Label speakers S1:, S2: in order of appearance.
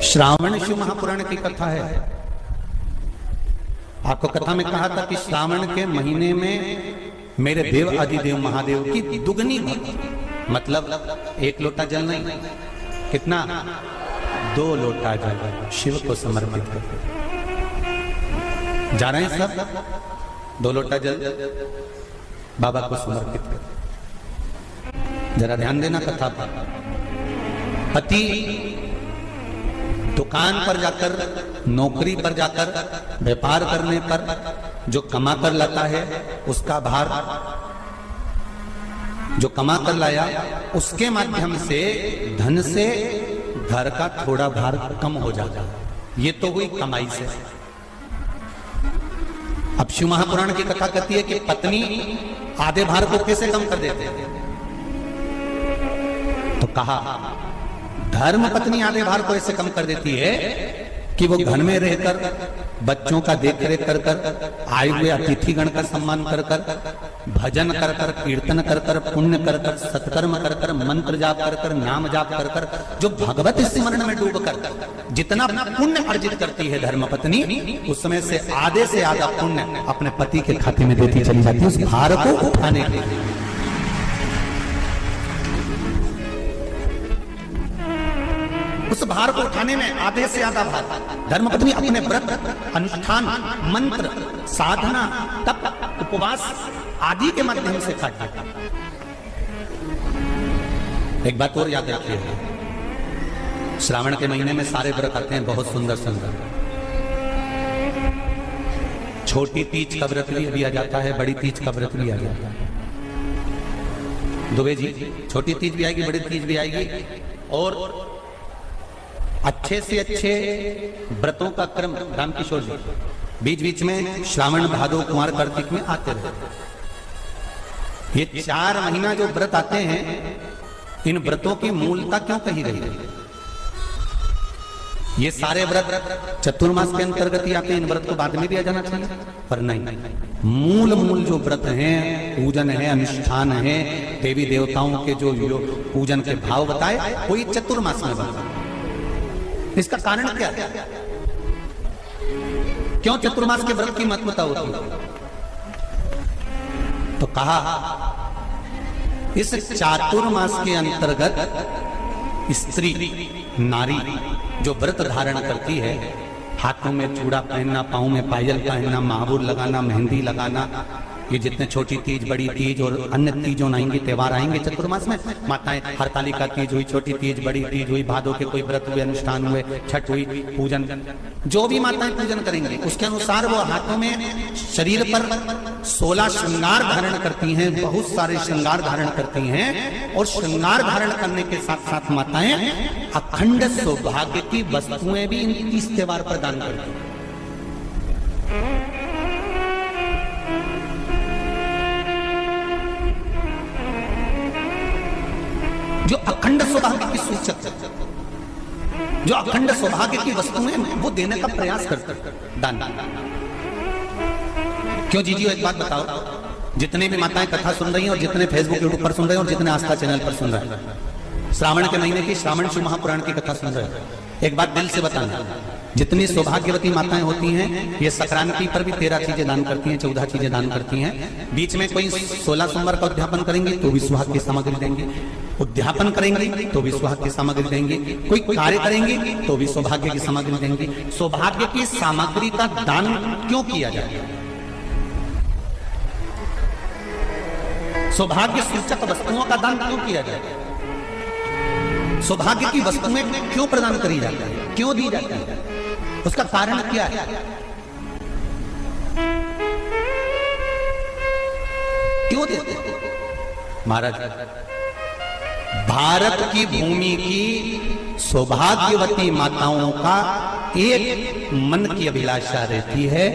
S1: श्रावण शिव महापुराण की कथा है। आपको कथा में कहा था कि श्रावण के महीने में मेरे देव आदिदेव महादेव की दुगनी भक्ति, मतलब एक लोटा जल नहीं, कितना 2 लोटा जल शिव को समर्पित करते। जा रहे हैं सब, 2 लोटा जल बाबा को समर्पित करते। जरा ध्यान देना कथा पर। पति दुकान पर जाकर, नौकरी पर जाकर, व्यापार करने पर जो कमा कर लाता है उसका भार, जो कमा कर लाया उसके माध्यम से धन से घर का थोड़ा भार कम हो जाता है। ये तो हुई कमाई से। अब शिव महापुराण की कथा कहती है कि पत्नी आधे भार को कैसे कम कर देते हैं। तो कहा धर्म पत्नी आधे भार को ऐसे कम कर देती है कि वो घर में रहकर बच्चों का देखरेख कर कर, आए हुए अतिथिगण का सम्मान कर कर, भजन कर कर, कीर्तन कर कर, पुण्य कर कर, सत्कर्म कर कर, मंत्र जाप कर कर, नाम जाप कर कर, जो भगवत स्मरण में डूब कर जितना पुण्य अर्जित करती है धर्म पत्नी, उसमें से आधे से आधा पुण्य अपने पति के खाते में देती चली जाती है उस भार को उठाने के लिए। उस भार को उठाने में आधे से आधा भार धर्मपत्नी अपने व्रत, अनुष्ठान, मंत्र, साधना, तप, उपवास आदि के माध्यम से काटती। एक बात और याद रखिए, श्रावण के महीने में सारे व्रत आते हैं बहुत सुंदर सुंदर। छोटी तीज का व्रत भी लिया जाता है, बड़ी तीज का व्रत भी आ जाता है। दुबे जी, छोटी तीज भी आएगी, बड़ी तीज भी आएगी, और अच्छे से अच्छे व्रतों का क्रम रामकिशोर जी बीच बीच में श्रावण, भादो, कुंवर, कार्तिक में आते रहते। ये 4 महीना जो व्रत आते हैं, इन व्रतों की मूलता क्यों कही गई है? ये सारे व्रत चतुर्मास के अंतर्गत ही आते हैं, इन व्रत को बाद में दिया जाना चाहिए, पर नहीं। मूल जो व्रत हैं, पूजन है, अनुष्ठान है, देवी देवताओं के जो पूजन के भाव बताए, वो ये चतुर्मास में बताए। इसका कारण क्या है? क्यों चतुर्मास के व्रत की महत्वता होती है? तो कहा इस चातुर्मास के अंतर्गत स्त्री, नारी जो व्रत धारण करती है, हाथों में चूड़ा पहनना, पांव में पायल पहनना, महावुर लगाना, मेहंदी लगाना, ये जितने छोटी तीज, बड़ी तीज और अन्य तीजों आएंगे, त्योहार आएंगे चतुर्मास में, माताएं हरतालिका तीज हुई, छोटी तीज, बड़ी तीज हुई, भादों के कोई व्रत हुए, अनुष्ठान हुए, छठ हुई, पूजन, जो भी माताएं पूजन करेंगे उसके अनुसार वो हाथों में, शरीर पर 16 श्रृंगार धारण करती हैं, बहुत सारे श्रृंगार धारण करती हैं, और श्रृंगार धारण करने के साथ साथ माताएं अखंड सौभाग्य की वस्तुएं भी इन तीज त्योहार पर दान करती हैं। जो अखंड सौभाग्य की सूचक, जो अखंड सौभाग्य की वस्तुएं वो देने का प्रयास करते, दान। क्यों जीजी, एक बात बताओ, जितने भी माताएं कथा सुन रही हैं और जितने फेसबुक यूट्यूब पर सुन रहे हैं और जितने आस्था चैनल पर सुन रहे हैं, श्रावण के महीने की श्रावण शिव महापुराण की कथा सुन रहे हैं, एक बात दिल से बताना, जितनी सौभाग्यवती माताएं होती हैं, ये संक्रांति पर भी 13 चीजें दान करती हैं, 14 चीजें दान करती हैं। बीच में कोई 16 सोमवार का उद्यापन करेंगे तो भी सुहाग की सामग्री देंगे, उद्यापन करेंगे तो भी सुहाग की सामग्री देंगे, कोई कार्य करेंगे तो भी सौभाग्य की सामग्री देंगे। सौभाग्य की सामग्री का दान क्यों किया जाए? सौभाग्य सूचक वस्तुओं का दान क्यों किया जाए? सौभाग्य की वस्तुएं क्यों प्रदान करी जाती है, क्यों दी जाती है? उसका कारण क्या है? क्यों देते हैं? महाराज, भारत की भूमि की सौभाग्यवती माताओं का एक मन की अभिलाषा रहती है